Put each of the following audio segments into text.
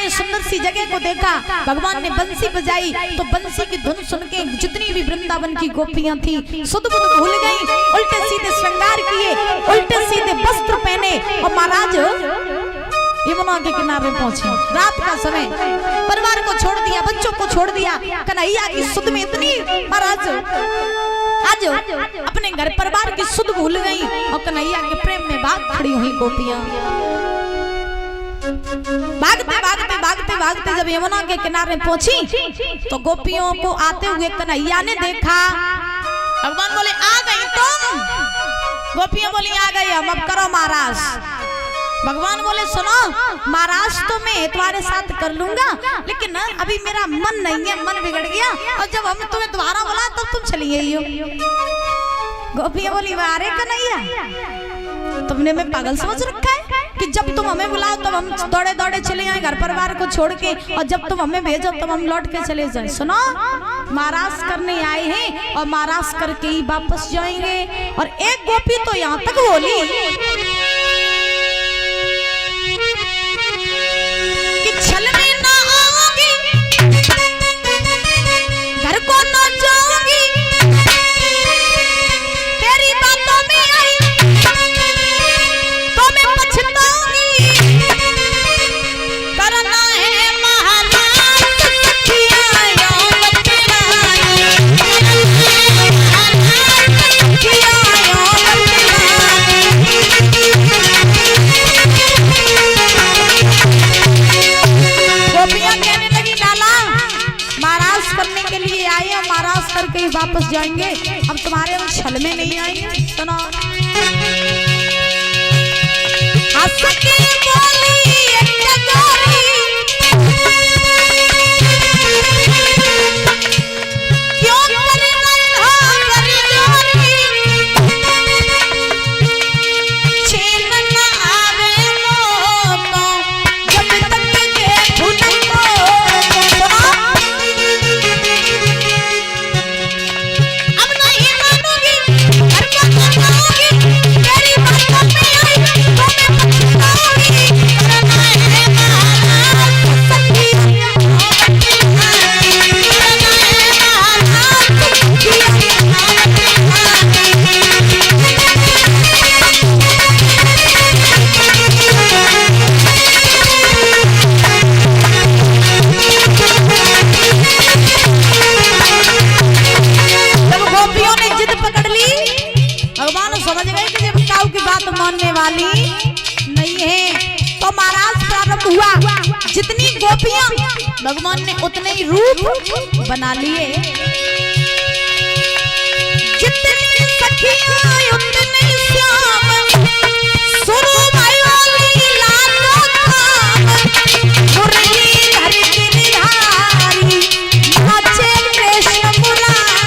आए, सुंदर सी जगह को देखा, भगवान ने बंसी बजाई तो बंसी की धुन सुन के जितनी भी वृंदावन की गोपियां थी सुध बुध भूल गई, उल्टे सीधे श्रृंगार किए, उल्टे सीधे वस्त्र पहने और महाराज यमुना के किनारे पहुंचे। रात का समय, परिवार को छोड़ दिया, बच्चों को छोड़ दिया, कन्हैया की सुध में इतनी महाराज आज अपने घर परिवार की सुध भूल गई और कन्हैया के प्रेम में भाग खड़ी हुई गोपियां। भागते भागते भागते भागते जब यमुना के किनारे पहुंची तो गोपियों को आते हुए कन्हैया ने देखा। भगवान बोले आ गई तुम? गोपियां बोली आ गई हम, अब करो महाराज। भगवान बोले सुनो, महाराज तो मैं तुम्हारे साथ कर लूंगा, लेकिन अभी मेरा मन नहीं है, मन बिगड़ गया, और जब हम तुम्हें दोबारा बोला तब तुम चली आई हो। गोपियां बोली अरे कन्हैया, तुमने मैं पागल समझ रखा है कि जब तुम हमें बुलाओ तब हम दौड़े दौड़े चले आए घर परिवार को छोड़ के, और जब तुम हमें भेजो तब हम लौट के चले जाए। सुनो, महाराज करने आए हैं और महाराज करके ही वापस जाएंगे। और एक गोपी तो यहाँ तक बोली कि छल में ना आओगी, घर को ना जाऊंगी, तेरी बातों में आई तो मैं पछताऊंगी, करना है महाराज सखिया यो बतलाए, सखिया यो गोपियां कहने लगी लाला, महाराज करने के लिए आए हम, महाराज करके ही वापस जाएंगे, हम तुम्हारे उस छल में नहीं आएंगे। सुनो, हंस के बोली एक गोरी, क्यों करे रंधा कर जोरी, छीन न आवे मोको जब तक देखूं तुमको। अब नहीं मानूंगी, घर को ना जाऊंगी, तेरी बातों में आई तो मैं पछताऊंगी, करना है महाराज सखिया यो बतलाए, करना है महाराज सखिया यो जब गोपियों ने जिद पकड़ ली, भगवान समझ गए कि जब काऊ की बात मानने वाली नहीं है, तो महाराज प्रारंभ हुआ। जितनी गोपियां भगवान ने उतने ही रूप बना लिए, जितनी सखियां उतने ही श्याम, सुरु भाई वाली लालो थाम, मुरलीधर गिरधारी, नाचे कृष्ण मुरारी।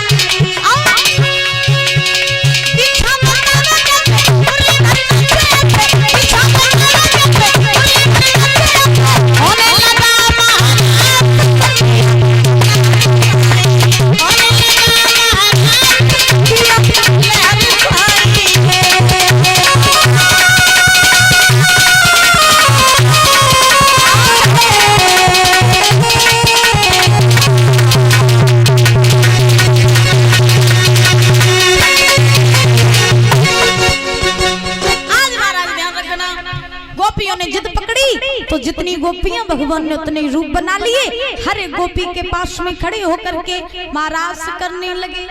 पीछा मुरारी नाचे, मुरलीधर नाचे, पीछा मुरारी नाचे, मुरलीधर नाचे, होने लगा महाराज सखिया, होने लगा महाराज सखिया लहर गोपियों ने जिद पकड़ी तो जितनी गोपियां भगवान ने उतने रूप बना लिए। हर एक गोपी के पास में खड़े होकर के महाराज करने लगे।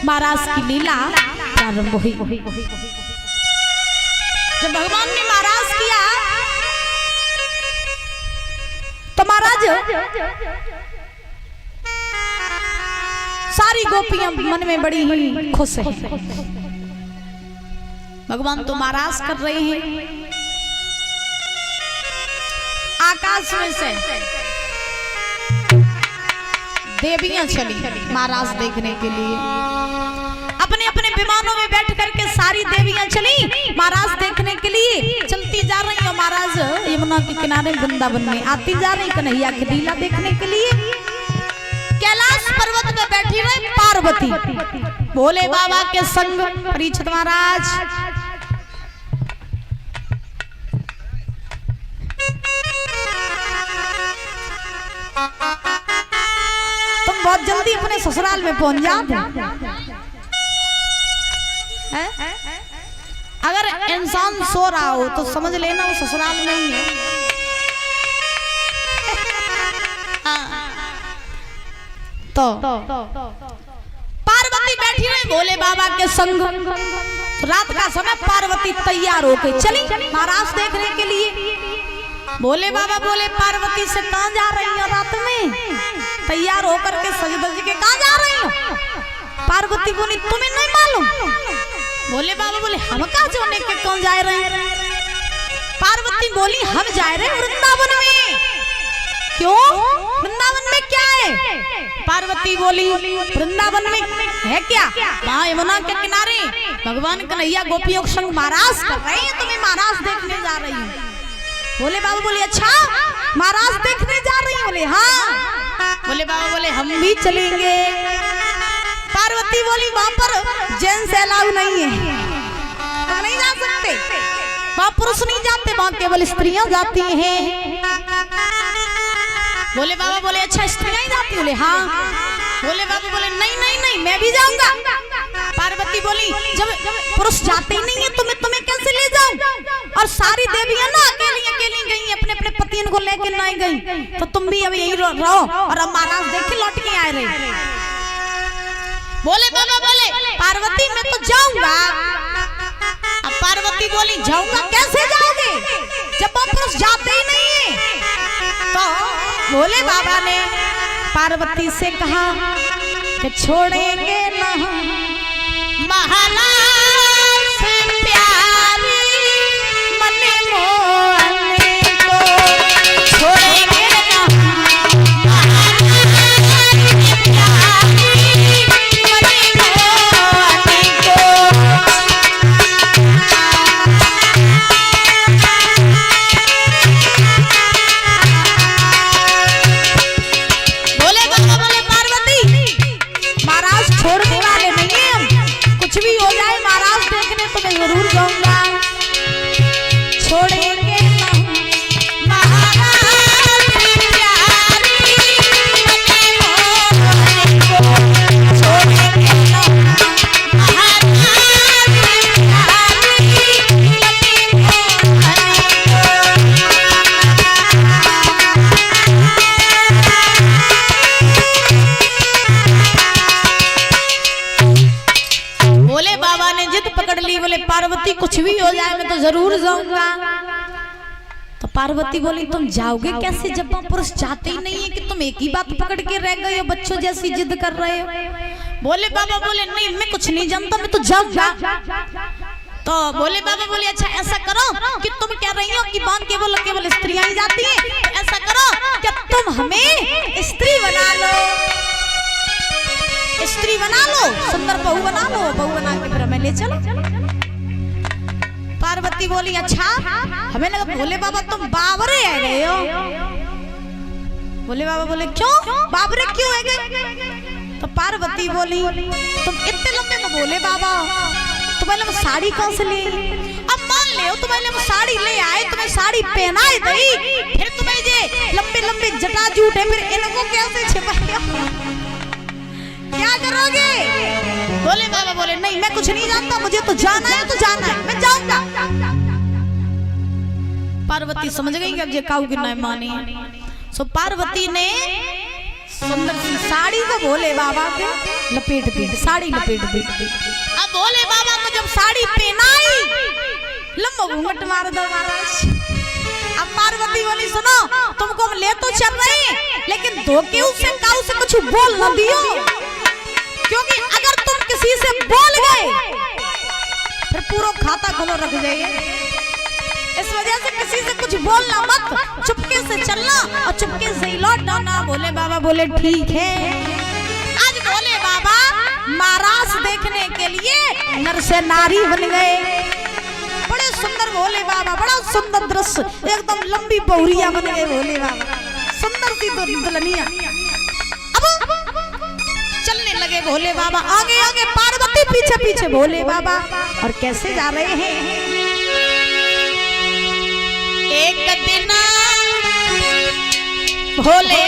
महाराज की लीला प्रारंभ हुई। जब भगवान ने महाराज किया तो महाराज सारी गोपियां मन में बड़ी ही खुश है। भगवान तो महाराज कर रहे हैं। आकाश में से देवियां चली महाराज देखने के लिए। अपने अपने विमानों में बैठ करके सारी देवियां चली महाराज देखने के लिए। चलती जा रही हो महाराज यमुना के किनारे वृंदावन में आती जा रही कन्हैया की लीला देखने के लिए। कैलाश पर्वत में बैठी हुई पार्वती भोले बाबा के संग परीक्षित महाराज तुम बहुत जल्दी अपने ससुराल में पहुंच जाते। अगर इंसान सो रहा हो तो समझ लेना वो ससुराल में ही है। तो पार्वती बैठी रही भोले बाबा के संग। रात का समय पार्वती तैयार होके चली महाराज देखने के लिए। भोले बाबा बोले पार्वती से कहां जा रही हो रात में? तैयार होकर के सज धज के कहां जा रही हो? पार्वती बोली तुम्हें नहीं मालूम? भोले बाबा बोले हम कहां जाने के कौन जा रहे हैं? पार्वती बोली हम जा रहे हैं वृंदावन में। क्यों? वृंदावन में क्या है? पार्वती बोली वृंदावन में है क्या? वहाँ यमुना के किनारे भगवान कन्हैया गोपियों के संग महाराज कर रहे हैं, तुम्हें महाराज देखने जा रही हूँ। भोले बाबा बोले अच्छा महाराज देखने जा रही हूँ? बोले हाँ। भोले बाबा बोले हम भी चलेंगे। पार्वती बोली वहाँ पर जेंट्स अलाउ नहीं है, हम नहीं जा सकते, वहाँ पुरुष नहीं जाते, वहाँ केवल स्त्रियां जाती हैं। भोले बाबा बोले अच्छा स्त्रियां ही जाती? बोले हाँ। भोले बाबा बोले नहीं नहीं नहीं मैं भी जाऊंगा। पार्वती बोली जब पुरुष जाते ही नहीं है तो मैं तुम्हें कैसे ले जाऊं? और सारी देवियां ना अकेली अकेली गई, अपने अपने पतियों को लेके नहीं गई, तो तुम भी अब यही रहो और अब महाराज देख के लौट के आए रहे। भोले बाबा बोले पार्वती मैं तो जाऊंगा। अब पार्वती बोली जाऊंगा कैसे जाओगे जब वो पुरुष जाते ही नहीं है? तो भोले बाबा ने पार्वती से कहा कि छोड़ेंगे ना महाराज से प्यारी मन मोहन को, छोड़ेंगे ना महाराज से प्यारी मन मोहन को। छोड़ने वाले नहीं है हम, कुछ भी हो जाए महाराज देखने तो मैं जरूर जाऊंगा। छोड़ेंगे महाराज प्यारी को, छोड़ेंगे महाराज भोले बाबा ने जिद पकड़ ली। बोले पार्वती कुछ भी हो जाए मैं तो जरूर जाऊंगा। तो पार्वती बोली तुम जाओगे कैसे जब पुरुष जाते ही नहीं है कि तुम एक ही बात पकड़ के रह गए हो, बच्चों जैसी जिद कर रहे हो। भोले बाबा बोले नहीं मैं कुछ नहीं जानता, मैं तो जाऊंगा। तो भोले बाबा बोले अच्छा ऐसा करो कि तुम कह रही हो कि बांध केवल स्त्रियां ही जाती हैं, ऐसा करो कि तुम हमें स्त्री बना लो, स्त्री बना लो, सुंदर बहू बना लो, बहू बना के फिर हमें ले चलो। पार्वती बोली अच्छा। हमें लगा भोले बाबा तुम बावरे आ गए हो। भोले बाबा बोले क्यों बावरे क्यों आ गए? तो पार्वती बोली तुम इतने लंबे तो भोले बाबा तुम्हारे लिए साड़ी कहाँ से ले? अब मान ले तुम्हारे लिए साड़ी ले आए, तुम्हें साड़ी पहनाए दी, फिर तुम्हें ये लंबे लंबे जटा जूट है, फिर इनको कैसे छिपाया? क्या करोगे? भोले बाबा बोले नहीं मैं कुछ नहीं जानता, मुझे तो जाना है तो जाना है, मैं जाऊंगा। पार्वती समझ गई कि अब ये काऊ की नहीं मानी। सो पार्वती ने सुंदर सी साड़ी को भोले बाबा के लपेट दी, साड़ी लपेट दी। अब भोले बाबा को जब साड़ी पहनाई, लंबा घूंघट मार दो महाराज। अब पार्वती बोली सुनो तुमको हम ले तो चल रहे हैं, लेकिन धोखे उसे काऊ से कुछ बोल न दियो, क्योंकि अगर तुम किसी से बोल गए फिर पूरा खाता खोलो रख जाइए। इस वजह से किसी से कुछ बोलना मत, चुपके से चलना और चुपके से ही लौट आना। भोले बाबा बोले ठीक है। आज भोले बाबा महाराज देखने के लिए नर से नारी बन गए। बड़े सुंदर भोले बाबा, बड़ा सुंदर दृश्य, एकदम लंबी बहुरिया बन गए भोले बाबा, सुंदर सी दुल्हनिया। अब चलने लगे भोले बाबा, आगे आगे पार्वती पीछे पीछे भोले बाबा। और कैसे जा रहे हैं? एक दिन भोले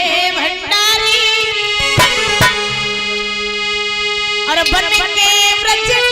बचे